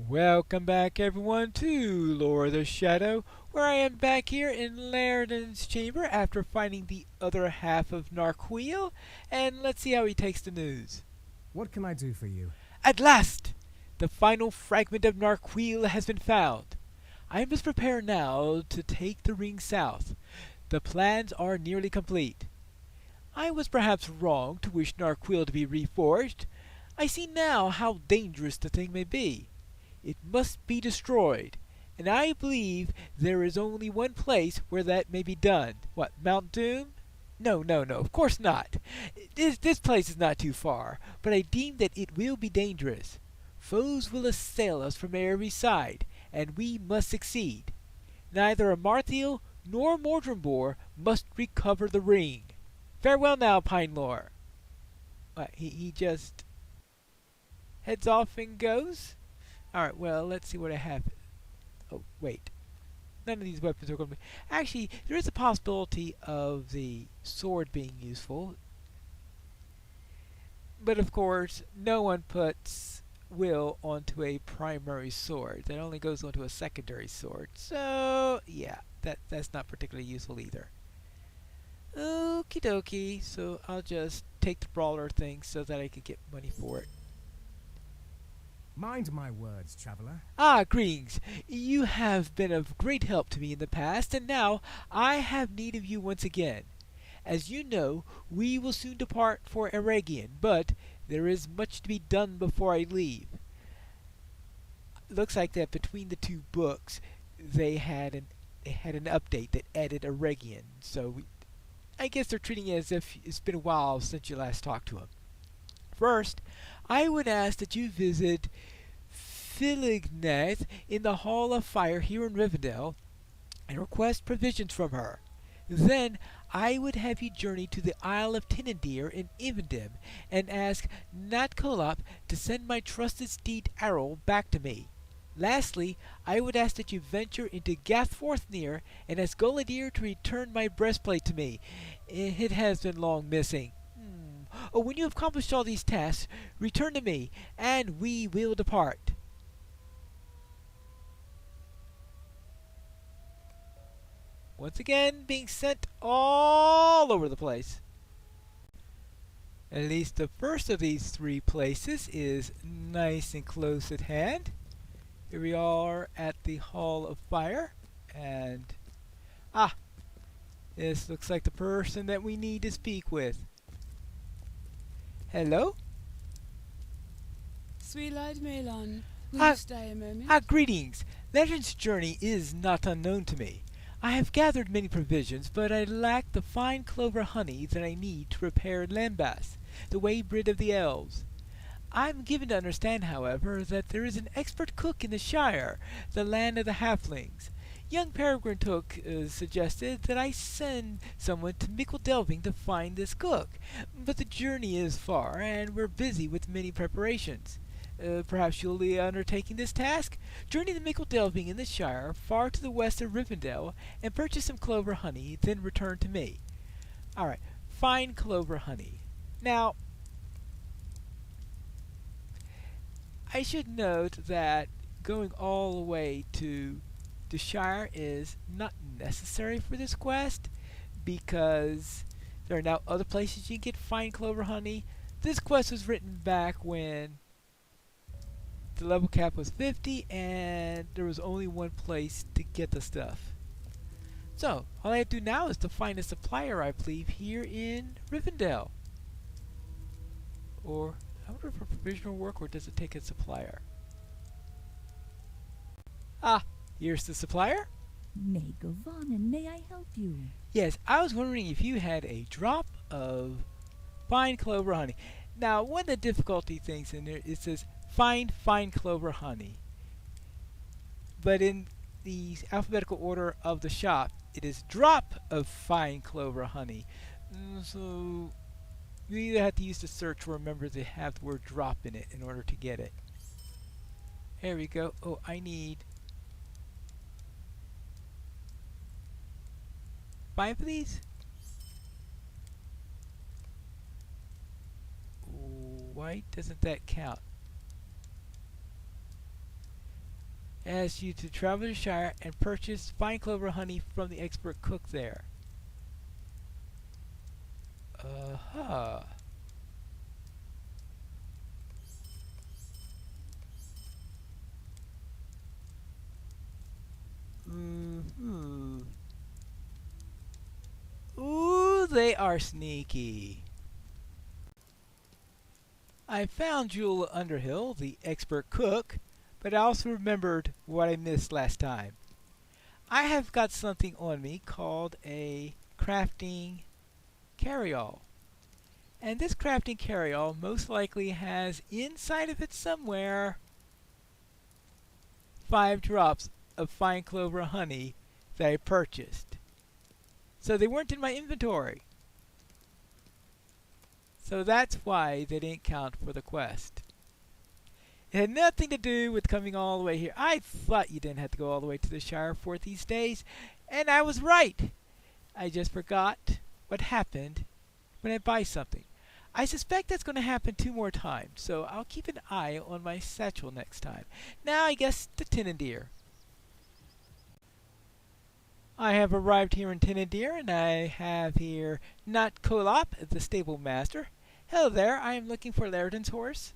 Welcome back everyone to Lore of the Shadow, where I am back here in Laridan's chamber after finding the other half of Narquil, and let's see how he takes the news. What can I do for you? At last! The final fragment of Narquil has been found. I must prepare now to take the ring south. The plans are nearly complete. I was perhaps wrong to wish Narquil to be reforged. I see now how dangerous the thing may be. It must be destroyed, and I believe there is only one place where that may be done. What, Mount Doom? No, no, no, of course not. This place is not too far, but I deem that it will be dangerous. Foes will assail us from every side, and we must succeed. Neither Amarthiel nor Mordrembor must recover the ring. Farewell now, Pinelore. What, he just heads off and goes? Alright, well, let's see what I have. Oh, wait. None of these weapons are going to be... Actually, there is a possibility of the sword being useful. But of course, no one puts will onto a primary sword. That only goes onto a secondary sword. So, yeah, that's not particularly useful either. Okie dokie. So I'll just take the brawler thing so that I could get money for it. Mind my words, traveler. Ah, greetings. You have been of great help to me in the past, and now I have need of you once again. As you know, we will soon depart for Eregion, but there is much to be done before I leave. Looks like that between the two books, they had an update that added Eregion, so I guess they're treating it as if it's been a while since you last talked to him. First, I would ask that you visit Filigneth in the Hall of Fire here in Rivendell and request provisions from her. Then I would have you journey to the Isle of Tinandir in Ivendim and ask Natkolop to send my trusted steed Arrol back to me. Lastly, I would ask that you venture into Gathforthnier and ask Guladir to return my breastplate to me. It has been long missing. Oh, when you have accomplished all these tasks, return to me, and we will depart. Once again, being sent all over the place. At least the first of these three places is nice and close at hand. Here we are at the Hall of Fire, and this looks like the person that we need to speak with. Hello? Sweet-eyed Melon, will you stay a moment? Greetings. Legend's journey is not unknown to me. I have gathered many provisions, but I lack the fine clover honey that I need to repair Lambas, the waybread of the elves. I'm given to understand, however, that there is an expert cook in the Shire, the land of the halflings. Young Peregrine Took suggested that I send someone to Mickle Delving to find this cook, but the journey is far, and we're busy with many preparations. Perhaps you'll be undertaking this task? Journey to Mickle Delving in the Shire, far to the west of Rivendell, and purchase some clover honey, then return to me. Alright, fine clover honey. Now, I should note that going all the way to the Shire is not necessary for this quest, because there are now other places you can get fine clover honey. This quest was written back when the level cap was 50 and there was only one place to get the stuff. So, all I have to do now is to find a supplier, I believe, here in Rivendell. Or, I wonder if a provision will work, or does it take a supplier? Ah, here's the supplier. May Govanen, may I help you? Yes, I was wondering if you had a drop of fine clover honey. Now, one of the difficulty things in there, it says find fine clover honey. But in the alphabetical order of the shop, it is drop of fine clover honey. So you either have to use the search or remember to have the word drop in it in order to get it. Here we go. Oh, I need 5 of these? Why doesn't that count? asks you to travel to the Shire and purchase fine clover honey from the expert cook there. Uh-huh. Mm-hmm. Ooh, they are sneaky. I found Jewel Underhill, the expert cook, but I also remembered what I missed last time. I have got something on me called a crafting carryall. And this crafting carryall most likely has inside of it somewhere 5 drops of fine clover honey that I purchased. So they weren't in my inventory. So that's why they didn't count for the quest. It had nothing to do with coming all the way here. I thought you didn't have to go all the way to the Shire for these days, and I was right. I just forgot what happened when I buy something. I suspect that's going to happen 2 more times, so I'll keep an eye on my satchel next time. Now I guess to Tinnadeer. I have arrived here in Tinnadeer, and I have here Nat Kolop, the stable master. Hello there, I am looking for Laridan's horse.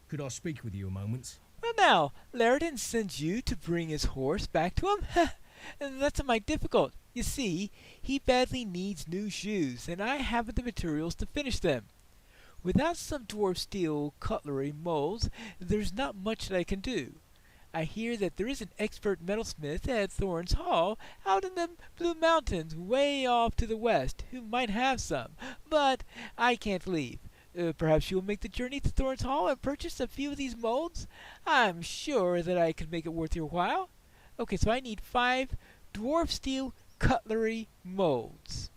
Could I speak with you a moment? Well now, Laridan sends you to bring his horse back to him? That's mighty difficult. You see, he badly needs new shoes, and I haven't the materials to finish them. Without some dwarf steel cutlery molds, there's not much that I can do. I hear that there is an expert metalsmith at Thorns Hall out in the Blue Mountains way off to the west who might have some, but I can't leave. Perhaps you'll make the journey to Thorns Hall and purchase a few of these molds? I'm sure that I can make it worth your while. Okay, so I need 5 dwarf steel cutlery molds.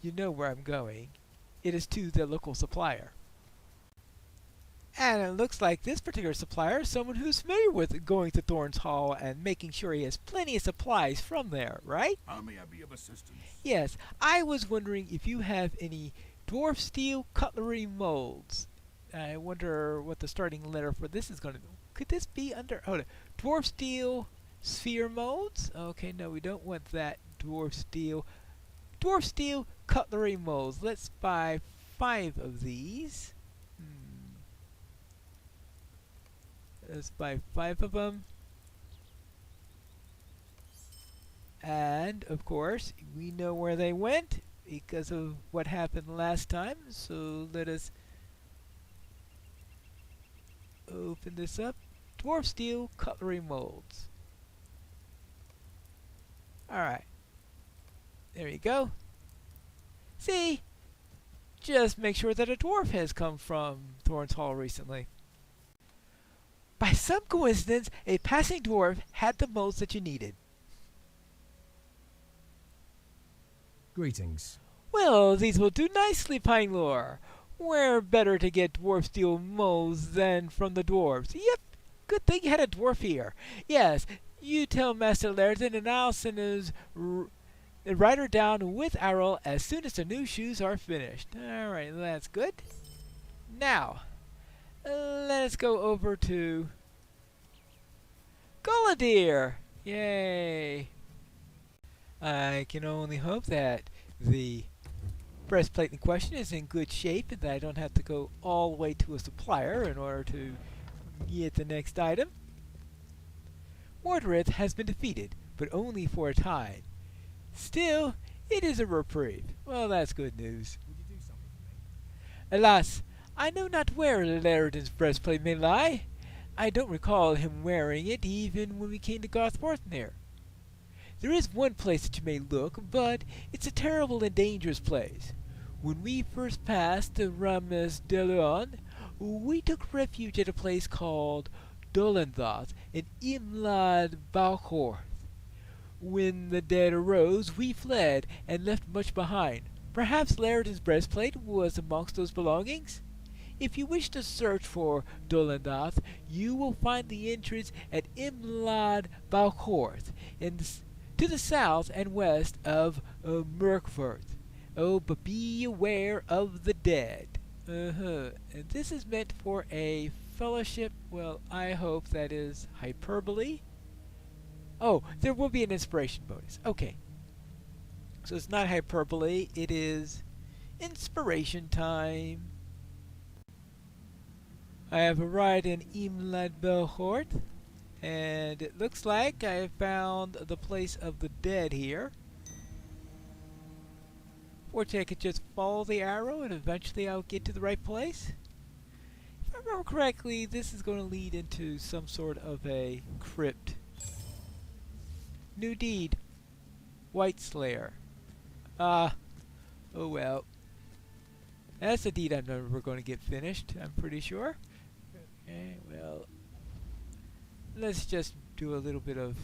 You know where I'm going. It is to the local supplier. And it looks like this particular supplier is someone who's familiar with going to Thorns Hall and making sure he has plenty of supplies from there, right? How may I be of assistance? Yes, I was wondering if you have any dwarf steel cutlery molds. I wonder what the starting letter for this is going to be. Could this be under... Oh, no. Dwarf steel sphere molds? Okay, no, we don't want that. Dwarf steel cutlery molds. Let's buy 5 of these. Let's buy 5 of them. And, of course, we know where they went because of what happened last time. So let us open this up. Dwarf steel cutlery molds. Alright. There you go. See? Just make sure that a dwarf has come from Thorns Hall recently. By some coincidence, a passing dwarf had the molds that you needed. Greetings. Well, these will do nicely, Pinelore. Where better to get dwarf steel molds than from the dwarves? Yep, good thing you had a dwarf here. Yes, you tell Master Laridan and I'll send his rider down with Arrol as soon as the new shoes are finished. Alright, that's good. Now, let's go over to Gullideer. Yay! I can only hope that the breastplate in question is in good shape and that I don't have to go all the way to a supplier in order to get the next item. Mordred has been defeated, but only for a time. Still, it is a reprieve. Well, that's good news. Would you do something for me? Alas, I know not where Laridan's breastplate may lie. I don't recall him wearing it even when we came to Gothforthnir. There is one place that you may look, but it's a terrible and dangerous place. When we first passed the Rames de Leon, we took refuge at a place called Dolenthoth in Imlad Balkhorth. When the dead arose, we fled and left much behind. Perhaps Laridan's breastplate was amongst those belongings? If you wish to search for Dolenthoth, you will find the entrance at Imlad Balkhorth to the south and west of Mirkworth. Oh, but be aware of the dead. And this is meant for a fellowship. Well, I hope that is hyperbole. Oh, there will be an inspiration bonus. Okay. So it's not hyperbole, it is inspiration time. I have arrived in Imlad Belhort, and it looks like I have found the place of the dead here. Fortunately, I could just follow the arrow and eventually I'll get to the right place. If I remember correctly, this is going to lead into some sort of a crypt. New deed. White Slayer. Oh well. That's a deed I'm never going to get finished, I'm pretty sure. Okay, well, let's just do a little bit of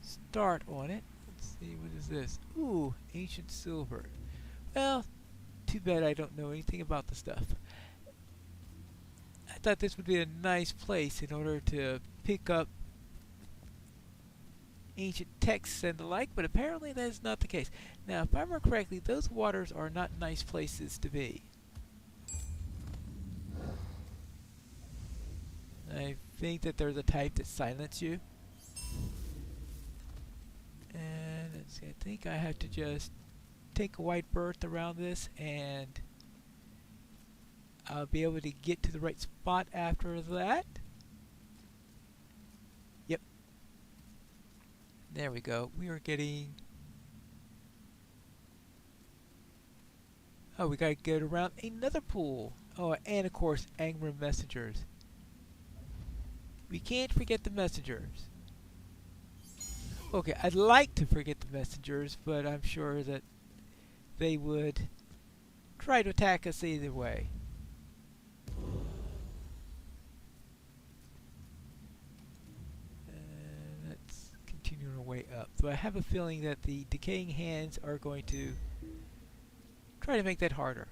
start on it. Let's see, what is this? Ooh, ancient silver. Well, too bad I don't know anything about the stuff. I thought this would be a nice place in order to pick up ancient texts and the like, but apparently that is not the case. Now, if I remember correctly, those waters are not nice places to be. I think that they're the type that silence you. And let's see, I think I have to just take a white berth around this and I'll be able to get to the right spot after that. Yep. There we go. We are getting... Oh, we gotta get around another pool. Oh, and of course, Angmar messengers. We can't forget the messengers. Okay, I'd like to forget the messengers, but I'm sure that they would try to attack us either way. Let's continue our way up. So I have a feeling that the decaying hands are going to try to make that harder.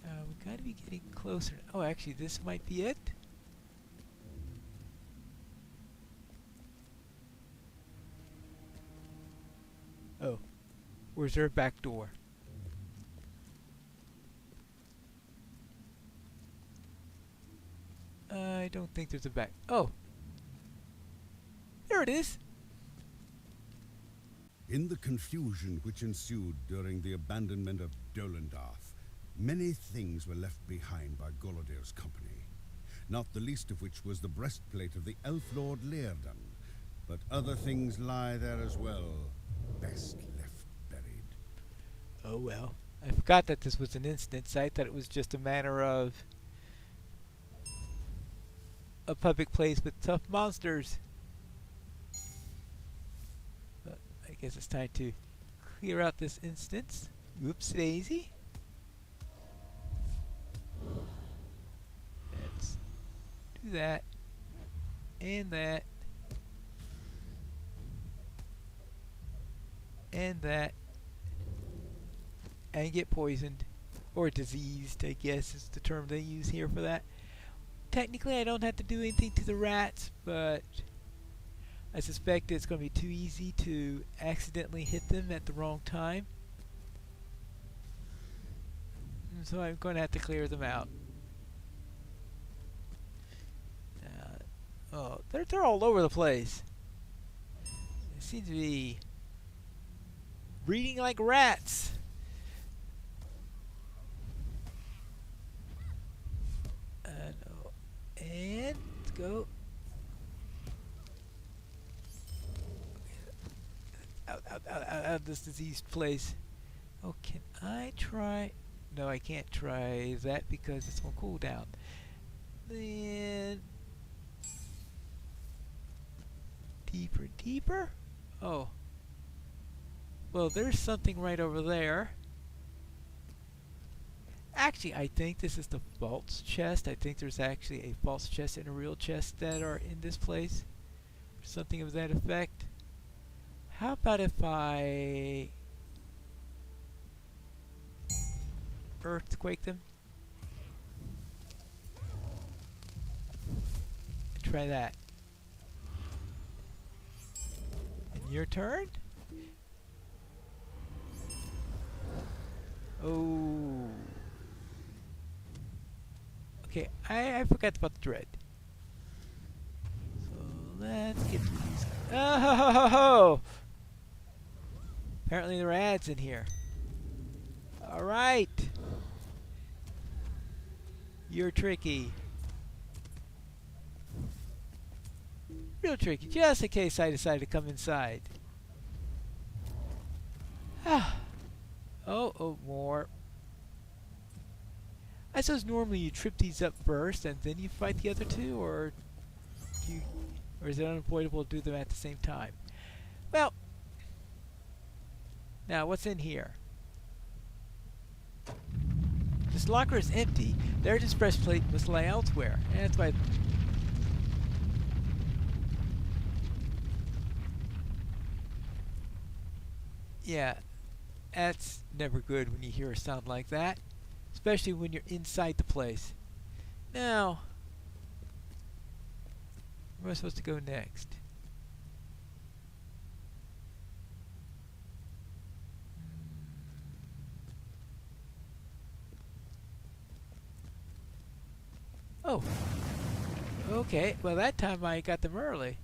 We gotta be getting closer. Oh, actually, this might be it. Oh, where's there a back door? I don't think there's a back. Oh, there it is. In the confusion which ensued during the abandonment of Dolendarth, many things were left behind by Golodir's company, not the least of which was the breastplate of the Elf Lord Leardan. But other things lie there as well, best left buried. Oh well. I forgot that this was an instance. I thought it was just a matter of a public place with tough monsters. But I guess it's time to clear out this instance. Whoops daisy. Let's do that. And that. And that. And get poisoned. Or diseased, I guess is the term they use here for that. Technically, I don't have to do anything to the rats, but I suspect it's going to be too easy to accidentally hit them at the wrong time. And so I'm going to have to clear them out. Oh, they're all over the place. They seem to be breeding like rats. And let's go. Out of this diseased place. Oh, can I try? No, I can't try that because it's on cooldown. Then deeper, deeper. Oh. Well, there's something right over there. Actually, I think this is the false chest. I think there's actually a false chest and a real chest that are in this place. Or something of that effect. How about if I earthquake them? Try that. And your turn? Oh. Okay, I forgot about the dread. So let's get through these. Oh! Ho, ho, ho, ho. Apparently there are ads in here. Alright. You're tricky. Real tricky, just in case I decide to come inside. Oh, more. I suppose normally you trip these up first and then you fight the other two, or is it unavoidable to do them at the same time? Well, now what's in here? This locker is empty. The Urgent's breastplate must lie elsewhere, and that's why. Yeah, that's never good when you hear a sound like that, especially when you're inside the place. Now, where am I supposed to go next? Oh, okay. Well, that time I got them early.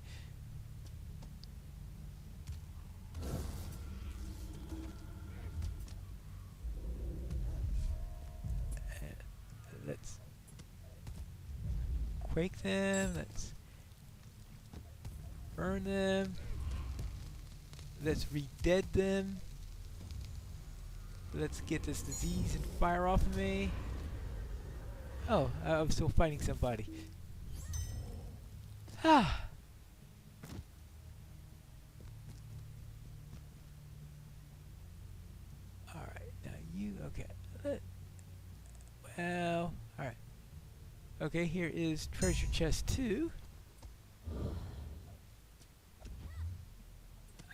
Let's quake them. Let's burn them. Let's re-dead them. Let's get this disease and fire off of me. Oh, I'm still fighting somebody. Ah. Alright, now you, okay. Well, alright. Okay, here is treasure chest 2.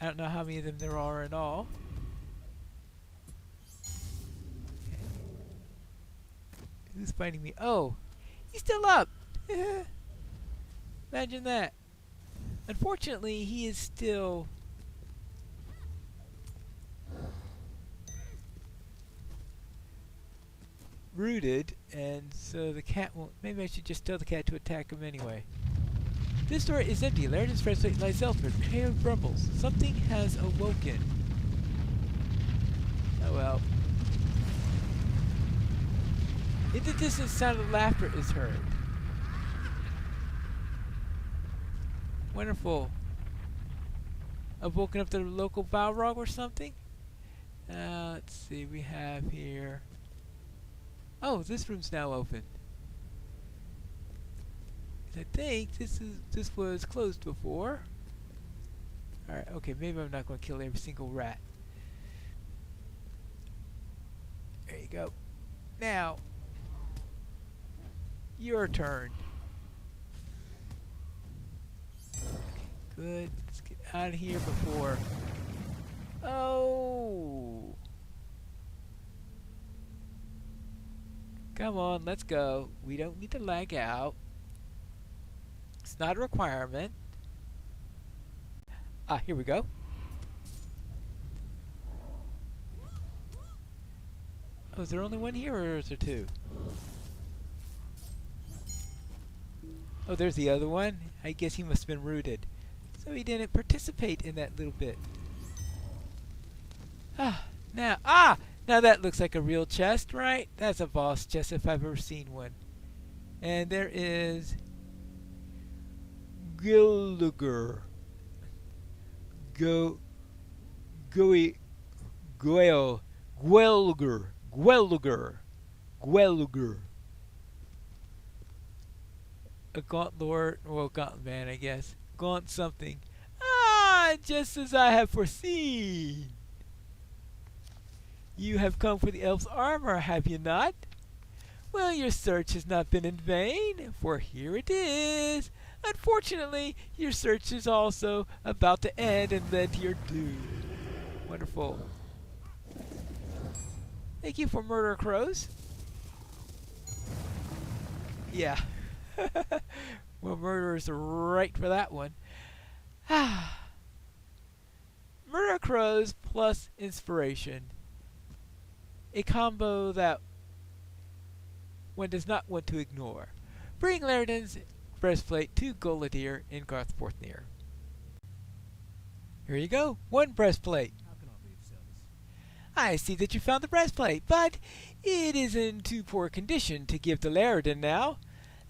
I don't know how many of them there are in all. Who's fighting me? Oh, he's still up. Imagine that. Unfortunately, he is still rooted, and so the cat won't. Maybe I should just tell the cat to attack him anyway. This door is empty. Larian's breastplate lies elsewhere. Chaos grumbles. Something has awoken. Oh well. In the distance, sound of laughter is heard. Wonderful. I've woken up the local Balrog or something? Let's see, we have here. Oh, this room's now open. I think this was closed before. Alright, okay, maybe I'm not going to kill every single rat. There you go. Now, your turn. Okay, good. Let's get out of here before. Oh! Come on, let's go. We don't need to lag out. It's not a requirement. Ah, here we go. Oh, is there only one here, or is there two? Oh, there's the other one. I guess he must have been rooted. So he didn't participate in that little bit. Now that looks like a real chest, right? That's a boss chest if I've ever seen one. And there is Gilluger. Gwelluger. A gaunt lord, well, gaunt man, I guess. Gaunt something. Ah, just as I have foreseen. You have come for the elf's armor, have you not? Well, your search has not been in vain, for here it is. Unfortunately, your search is also about to end and led to your doom. Wonderful. Thank you for murder crows. Yeah. Well, murderers are right for that one. Murder crows plus inspiration. a combo that one does not want to ignore. Bring Laerden's breastplate to Gullidir in Garthforthir. Here you go, 1 breastplate. How can I be of service? I see that you found the breastplate, but it is in too poor condition to give to Laerden now.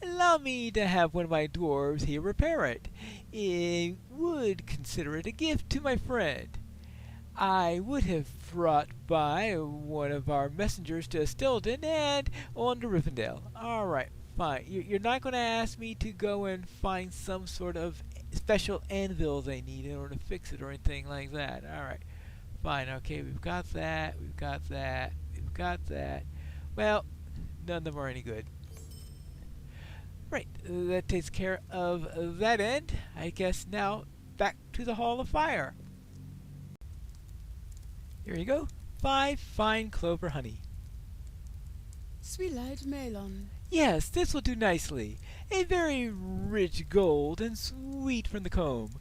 Allow me to have one of my dwarves here repair it. I would consider it a gift to my friend. I would have brought by one of our messengers to Stilden and on to Rivendell. Alright, fine. You're not going to ask me to go and find some sort of special anvil they need in order to fix it or anything like that. Alright, fine. Okay, we've got that, we've got that, we've got that. Well, none of them are any good. Right, that takes care of that end. I guess now back to the Hall of Fire. Here you go. 5 fine clover honey. Sweet light melon. Yes, this will do nicely. A very rich gold and sweet from the comb.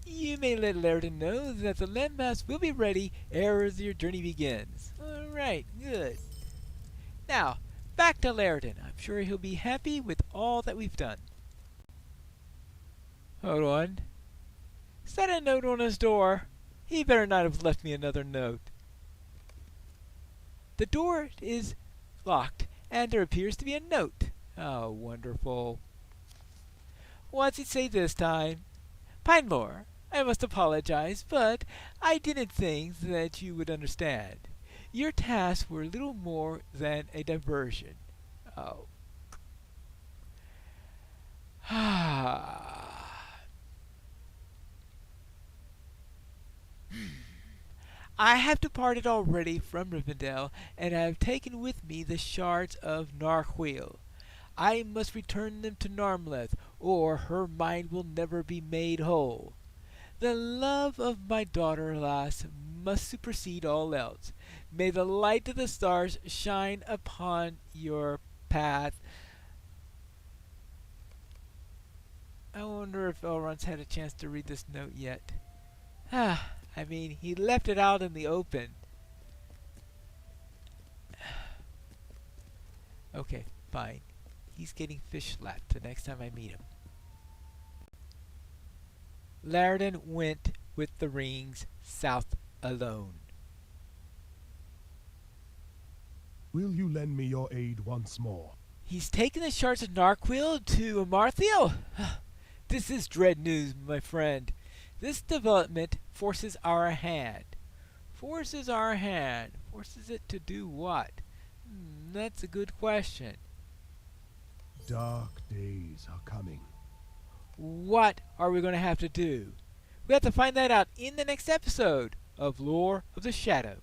You may let Laerden know that the landmass will be ready ere your journey begins. Alright, good. Now, back to Laerden. I'm sure he'll be happy with all that we've done. Hold on. Is that a note on his door? He better not have left me another note. The door is locked, and there appears to be a note. Oh, wonderful. What's it say this time? Pinemore, I must apologize, but I didn't think that you would understand. Your tasks were little more than a diversion. Oh. I have departed already from Rivendell, and I have taken with me the shards of Narquil. I must return them to Narmleth, or her mind will never be made whole. The love of my daughter, alas, must supersede all else. May the light of the stars shine upon your path. I wonder if Elrond's had a chance to read this note yet. I mean, he left it out in the open. Okay, fine. He's getting fish slapped the next time I meet him. Laerden went with the rings south alone. Will you lend me your aid once more? He's taken the shards of Narquil to Amarthiel? This is dread news, my friend. This development forces our hand. Forces our hand. Forces it to do what? That's a good question. Dark days are coming. What are we going to have to do? We have to find that out in the next episode of Lore of the Shadow.